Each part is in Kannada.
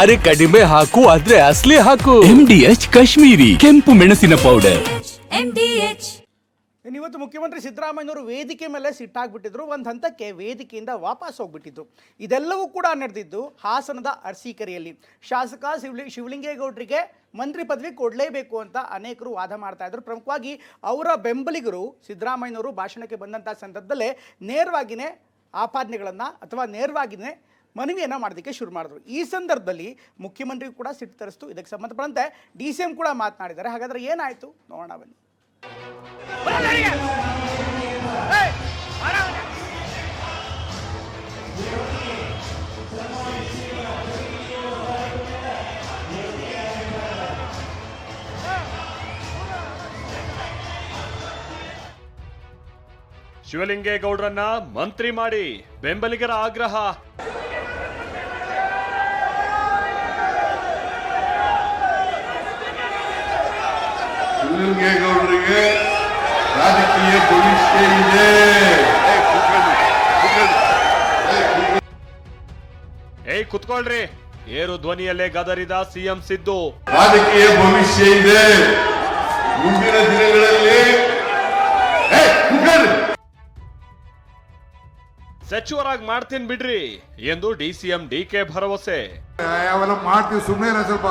ತರಕಾರಿ ಕಡಿಮೆ ಹಾಕು ಆದ್ರೆ ಅಸಲಿ ಹಾಕು. MDH ಕಾಶ್ಮೀರಿ ಕೆಂಪು ಮೆಣಸಿನ ಪೌಡರ್. ಇವತ್ತು ಮುಖ್ಯಮಂತ್ರಿ ಸಿದ್ದರಾಮಯ್ಯನವರು ವೇದಿಕೆ ಮೇಲೆ ಸಿಟ್ಟಾಗ್ಬಿಟ್ಟಿದ್ರು. ಒಂದು ಹಂತಕ್ಕೆ ವೇದಿಕೆಯಿಂದ ವಾಪಸ್ ಹೋಗ್ಬಿಟ್ಟಿದ್ರು. ಇದೆಲ್ಲವೂ ಕೂಡ ನಡೆದಿದ್ದು ಹಾಸನದ ಅರಸೀಕೆರೆಯಲ್ಲಿ. ಶಾಸಕ ಶಿವಲಿಂಗೇಗೌಡರಿಗೆ ಮಂತ್ರಿ ಪದವಿ ಕೊಡಲೇಬೇಕು ಅಂತ ಅನೇಕರು ವಾದ ಮಾಡ್ತಾ ಇದ್ರು. ಪ್ರಮುಖವಾಗಿ ಅವರ ಬೆಂಬಲಿಗರು ಸಿದ್ದರಾಮಯ್ಯನವರು ಭಾಷಣಕ್ಕೆ ಬಂದಂಥ ಸಂದರ್ಭದಲ್ಲೇ ನೇರವಾಗಿಯೇ ಆಪಾದನೆಗಳನ್ನು ಅಥವಾ ನೇರವಾಗಿಯೇ ಮನವಿಯನ್ನು ಮಾಡೋದಕ್ಕೆ ಶುರು ಮಾಡಿದ್ರು. ಈ ಸಂದರ್ಭದಲ್ಲಿ ಮುಖ್ಯಮಂತ್ರಿ ಕೂಡ ಸಿಟ್ಟು ತರಿಸ್ತು. ಇದಕ್ಕೆ ಸಂಬಂಧಪಟ್ಟಂತೆ DCM ಕೂಡ ಮಾತನಾಡಿದ್ದಾರೆ. ಹಾಗಾದರೆ ಏನಾಯಿತು ನೋಡೋಣ ಬನ್ನಿ. ಶಿವಲಿಂಗೇಗೌಡರನ್ನ ಮಂತ್ರಿ ಮಾಡಿ ಬೆಂಬಲಿಗರ ಆಗ್ರಹ. ಶಿವಲಿಂಗೇಗೌಡರಿಗೆ ರಾಜಕೀಯ ಭವಿಷ್ಯ ಇದೆ. ಕುತ್ಕೊಳ್ರಿ. ಏರು ಧ್ವನಿಯಲ್ಲೇ ಗದರಿದ CM ಸಿದ್ದು. ರಾಜಕೀಯ ಭವಿಷ್ಯ ಇದೆ, ಮುಂದಿನ ದಿನಗಳಲ್ಲಿ ಸಚಿವರಾಗಿ ಮಾಡ್ತೀನಿ ಬಿಡ್ರಿ ಎಂದು DCM DK ಭರವಸೆ. ಯಾವೆಲ್ಲ ಮಾಡ್ತೀವಿ, ಸುಮ್ಮನೆ ಸ್ವಲ್ಪ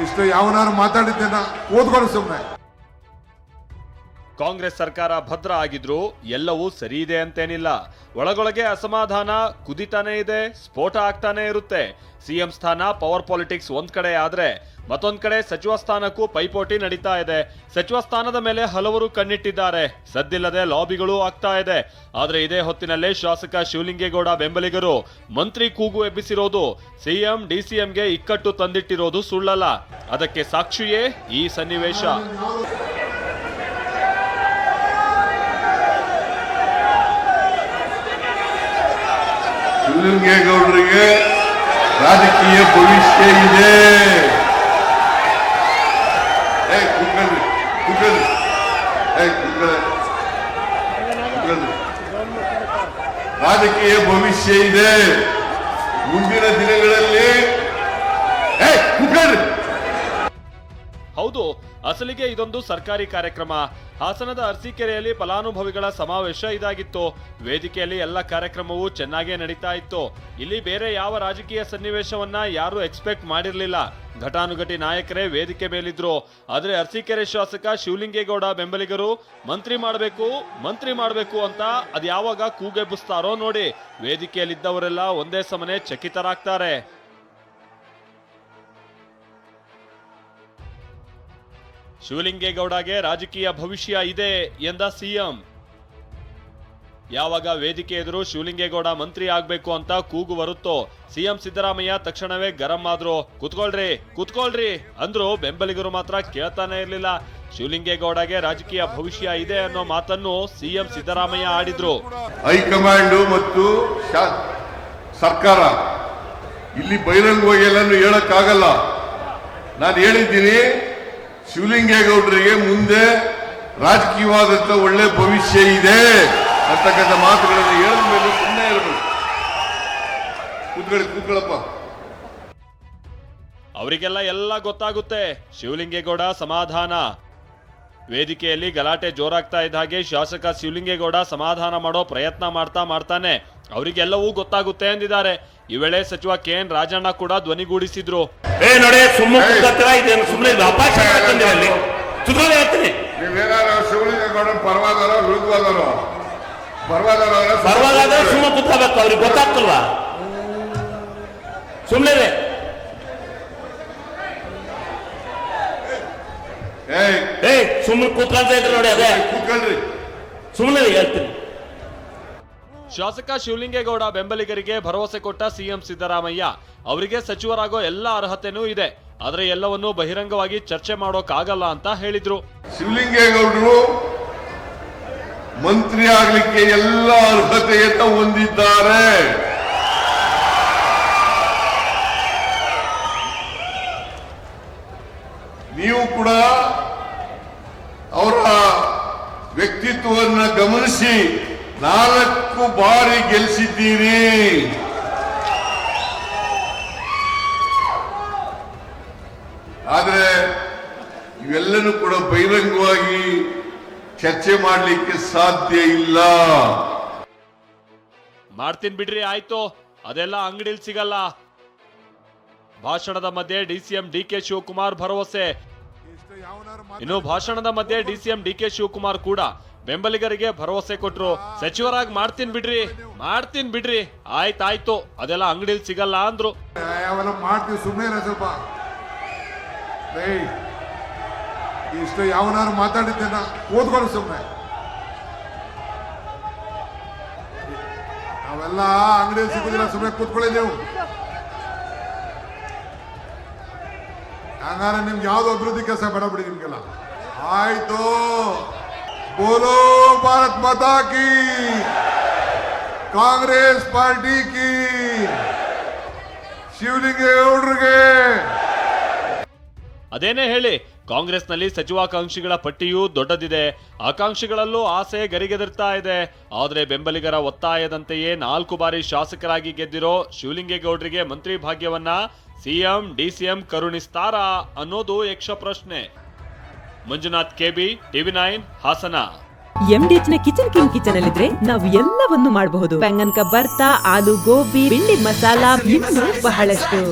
ಇಷ್ಟು ಯಾವನಾರು ಮಾತಾಡಿದ್ದೇನ ಓದ್ಕೊಂಡು ಸುಮ್ಮನೆ. ಕಾಂಗ್ರೆಸ್ ಸರ್ಕಾರ ಭದ್ರ ಆಗಿದ್ರು ಎಲ್ಲವೂ ಸರಿ ಇದೆ ಅಂತೇನಿಲ್ಲ. ಒಳಗೊಳಗೆ ಅಸಮಾಧಾನ ಕುದಿತಾನೆ ಇದೆ, ಸ್ಫೋಟ ಆಗ್ತಾನೆ ಇರುತ್ತೆ. CM ಸ್ಥಾನ ಪವರ್ ಪಾಲಿಟಿಕ್ಸ್ ಒಂದ್ ಕಡೆ ಆದ್ರೆ ಮತ್ತೊಂದ್ ಕಡೆ ಸಚಿವ ಸ್ಥಾನಕ್ಕೂ ಪೈಪೋಟಿ ನಡೀತಾ ಇದೆ. ಸಚಿವ ಸ್ಥಾನದ ಮೇಲೆ ಹಲವರು ಕಣ್ಣಿಟ್ಟಿದ್ದಾರೆ. ಸದ್ದಿಲ್ಲದೆ ಲಾಬಿಗಳು ಆಗ್ತಾ ಇದೆ. ಆದ್ರೆ ಇದೇ ಹೊತ್ತಿನಲ್ಲೇ ಶಾಸಕ ಶಿವಲಿಂಗೇಗೌಡ ಬೆಂಬಲಿಗರು ಮಂತ್ರಿ ಕೂಗು ಎಬ್ಬಿಸಿರೋದು CM DCMಗೆ ಇಕ್ಕಟ್ಟು ತಂದಿಟ್ಟಿರೋದು ಸುಳ್ಳಲ್ಲ. ಅದಕ್ಕೆ ಸಾಕ್ಷಿಯೇ ಈ ಸನ್ನಿವೇಶ. ಶಿವಲಿಂಗೇಗೌಡರಿಗೆ ರಾಜಕೀಯ ಭವಿಷ್ಯ ಇದೆ. ರಾಜಕೀಯ ಭವಿಷ್ಯ ಇದೆ, ಮುಂದಿನ ದಿನಗಳಲ್ಲಿ ಹೌದು, ಅಸಲಿಗೆ ಇದೊಂದು ಸರ್ಕಾರಿ ಕಾರ್ಯಕ್ರಮ. ಹಾಸನದ ಅರಸೀಕೆರೆಯಲ್ಲಿ ಫಲಾನುಭವಿಗಳ ಸಮಾವೇಶ ಇದಾಗಿತ್ತು. ವೇದಿಕೆಯಲ್ಲಿ ಎಲ್ಲ ಕಾರ್ಯಕ್ರಮವೂ ಚೆನ್ನಾಗೇ ನಡೀತಾ ಇತ್ತು. ಇಲ್ಲಿ ಬೇರೆ ಯಾವ ರಾಜಕೀಯ ಸನ್ನಿವೇಶವನ್ನ ಯಾರು ಎಕ್ಸ್ಪೆಕ್ಟ್ ಮಾಡಿರ್ಲಿಲ್ಲ. ಘಟಾನುಘಟಿ ನಾಯಕರೇ ವೇದಿಕೆ ಮೇಲಿದ್ರು. ಆದ್ರೆ ಅರಸೀಕೆರೆ ಶಾಸಕ ಶಿವಲಿಂಗೇಗೌಡ ಬೆಂಬಲಿಗರು ಮಂತ್ರಿ ಮಾಡಬೇಕು ಅಂತ ಅದ್ ಯಾವಾಗ ಕೂಗೆಬ್ಬಿಸ್ತಾರೋ ನೋಡಿ. ವೇದಿಕೆಯಲ್ಲಿದ್ದವರೆಲ್ಲ ಒಂದೇ ಸಮನೆ ಚಕಿತರಾಗ್ತಾರೆ. ಶಿವಲಿಂಗೇಗೌಡಗೆ ರಾಜಕೀಯ ಭವಿಷ್ಯ ಇದೆ ಎಂದ CM. ಯಾವಾಗ ವೇದಿಕೆ ಎದುರು ಶಿವಲಿಂಗೇಗೌಡ ಮಂತ್ರಿ ಆಗ್ಬೇಕು ಅಂತ ಕೂಗು ಬರುತ್ತೋ CM ಸಿದ್ದರಾಮಯ್ಯ ತಕ್ಷಣವೇ ಗರಂ ಆದ್ರು. ಕುತ್ಕೊಳ್ರಿ ಅಂದ್ರು. ಬೆಂಬಲಿಗರು ಮಾತ್ರ ಕೇಳ್ತಾನೆ ಇರ್ಲಿಲ್ಲ. ಶಿವಲಿಂಗೇಗೌಡಗೆ ರಾಜಕೀಯ ಭವಿಷ್ಯ ಇದೆ ಅನ್ನೋ ಮಾತನ್ನು CM ಸಿದ್ದರಾಮಯ್ಯ ಆಡಿದ್ರು. ಹೈಕಮಾಂಡ್ ಮತ್ತು ಸರ್ಕಾರ ಇಲ್ಲಿ ಬಹಿರಂಗವಾಗಿ ಎಲ್ಲಾನು ಹೇಳಕ್ಕಾಗಲ್ಲ. ನಾನು ಹೇಳಿದ್ದೀನಿ, ಶಿವಲಿಂಗೇಗೌಡರಿಗೆ ಮುಂದೆ ರಾಜಕೀಯವಾದಂತ ಒಳ್ಳೆ ಭವಿಷ್ಯ ಇದೆ ಅಂತಕ್ಕಂಥ ಮಾತುಗಳನ್ನು ಹೇಳಿದ ಮೇಲೆ ಸುಮ್ಮನೆ ಇರಬೇಕು. ಕೂತ್ಕೊಳ್ಳಪ್ಪ. ಅವರಿಗೆಲ್ಲ ಎಲ್ಲ ಗೊತ್ತಾಗುತ್ತೆ. ಶಿವಲಿಂಗೇಗೌಡ ಸಮಾಧಾನ. ವೇದಿಕೆಯಲ್ಲಿ ಗಲಾಟೆ ಜೋರಾಗ್ತಾ ಇದ್ದ ಹಾಗೆ ಶಾಸಕ ಶಿವಲಿಂಗೇಗೌಡ ಸಮಾಧಾನ ಮಾಡೋ ಪ್ರಯತ್ನ ಮಾಡ್ತಾನೆ. ಅವರಿಗೆಲ್ಲವೂ ಗೊತ್ತಾಗುತ್ತೆ ಎಂದಿದ್ದಾರೆ. ಈ ವೇಳೆ ಸಚಿವ KN ರಾಜಣ್ಣ ಕೂಡ ಧ್ವನಿಗೂಡಿಸಿದ್ರು. ಶಿವಲಿಂಗೇಗೌಡ ಪರವಾದರೋ ವಿರುದ್ಧವಾದರೋ ಸುಮ್ಮ ಕೂತ್ಕೋಬೇಕು. ಅವ್ರಿಗೆ ಗೊತ್ತಾಗ್ತಲ್ವಾ? ಸುಮ್ಮನೆ ಸುಮ್ಮನೆ ಕೂತ್ಕೊಂತ ಇದ್ರು ನೋಡಿ. ಅದೇ ಕೂತ್ಕೊಳ್ರಿ, ಸುಮ್ಮನೆ ಹೇಳ್ತೀನಿ. ಶಾಸಕ ಶಿವಲಿಂಗೇಗೌಡ ಬೆಂಬಲಿಗರಿಗೆ ಭರವಸೆ ಕೊಟ್ಟ CM ಸಿದ್ದರಾಮಯ್ಯ ಅವರಿಗೆ ಸಚಿವರಾಗೋ ಎಲ್ಲ ಅರ್ಹತೆನೂ ಇದೆ, ಆದ್ರೆ ಎಲ್ಲವನ್ನೂ ಬಹಿರಂಗವಾಗಿ ಚರ್ಚೆ ಮಾಡೋಕ್ಕಾಗಲ್ಲ ಅಂತ ಹೇಳಿದ್ರು. ಶಿವಲಿಂಗೇಗೌಡರು ಮಂತ್ರಿ ಆಗ್ಲಿಕ್ಕೆ ಎಲ್ಲ ಅರ್ಹತೆಯನ್ನ ಹೊಂದಿದ್ದಾರೆ. ನೀವು ಕೂಡ ಅವರ ವ್ಯಕ್ತಿತ್ವವನ್ನು ಗಮನಿಸಿ 4 ಬಾರಿ ಗೆಲ್ಲಿಸಿದ್ದೀರಿ. ಆದ್ರೆ ಇವೆಲ್ಲನೂ ಕೂಡ ಬಹಿರಂಗವಾಗಿ ಚರ್ಚೆ ಮಾಡಲಿಕ್ಕೆ ಸಾಧ್ಯ ಇಲ್ಲ. ಮಾಡ್ತೀನಿ ಬಿಡ್ರಿ, ಆಯ್ತು, ಅದೆಲ್ಲ ಅಂಗಡಿಲ್ ಸಿಗಲ್ಲ. ಭಾಷಣದ ಮಧ್ಯೆ ಡಿಸಿಎಂ ಡಿಕೆ ಶಿವಕುಮಾರ್ ಭರವಸೆ. ಇನ್ನು ಭಾಷಣದ ಮಧ್ಯೆ ಡಿಸಿಎಂ ಡಿಕೆ ಶಿವಕುಮಾರ್ ಕೂಡ ಬೆಂಬಲಿಗರಿಗೆ ಭರವಸೆ ಕೊಟ್ರು. ಸಚಿವರಾಗಿ ಮಾಡ್ತೀನಿ ಬಿಡ್ರಿ, ಆಯ್ತಾಯ್ತು, ಅದೆಲ್ಲ ಅಂಗಡಿಲ್ ಸಿಗಲ್ಲ ಅಂದ್ರು. ಅವೆಲ್ಲ ಮಾಡ್ತೀವಿ, ಸುಮ್ಮನೆ ಸ್ವಲ್ಪ ಇಷ್ಟು ಯಾವನಾರು ಮಾತಾಡಿದ್ದೇನ ಓದ್ಕೊಂಡು ಸುಮ್ಮನೆ ಅವೆಲ್ಲ ಅಂಗಡಿಯಲ್ಲಿ ಸಿಗುದಿಲ್ಲ, ಸುಮ್ಮನೆ ಕೂತ್ಕೊಳ್ಳಿ ನೀವು. ಹಂಗಾರೆ ನಿಮ್ಗೆ ಯಾವ್ದು ಅಭಿವೃದ್ಧಿ ಕೆಲಸ ಬೇಡ ಬಿಡಿ ನಿಮ್ಗೆಲ್ಲ. ಆಯ್ತು, ಬೋಲೋ ಭಾರತ್ ಮಾತಾ ಕಿ, ಕಾಂಗ್ರೆಸ್ ಪಾರ್ಟಿ ಕಿ, ಶಿವಲಿಂಗೇಗೌಡರಿಗೆ. ಅದೇನೇ ಹೇಳಿ, ಕಾಂಗ್ರೆಸ್ನಲ್ಲಿ ಸಚಿವಾಕಾಂಕ್ಷಿಗಳ ಪಟ್ಟಿಯೂ ದೊಡ್ಡದಿದೆ. ಆಕಾಂಕ್ಷಿಗಳಲ್ಲೂ ಆಸೆ ಗರಿಗೆದರ್ತಾ ಇದೆ. ಆದ್ರೆ ಬೆಂಬಲಿಗರ ಒತ್ತಾಯದಂತೆಯೇ 4 ಬಾರಿ ಶಾಸಕರಾಗಿ ಗೆದ್ದಿರೋ ಶಿವಲಿಂಗೇಗೌಡರಿಗೆ ಮಂತ್ರಿ ಭಾಗ್ಯವನ್ನ ಸಿಎಂ ಡಿಸಿಎಂ ಕರುಣಿಸ್ತಾರಾ ಅನ್ನೋದು ಯಕ್ಷ ಪ್ರಶ್ನೆ. Manjunath KB, TV9 Hassan. MDH ನ ಕಿಚನ್ ಅಲ್ಲಿದ್ರೆ ನಾವು ಎಲ್ಲವನ್ನು ಮಾಡಬಹುದು. ಬೆಂಗನ್ ಕ ಬರ್ತಾ, ಆಲೂ ಗೋಬಿ, ಭಿಂಡಿ ಮಸಾಲಾ, ಇನ್ನೂ ಬಹಳಷ್ಟು.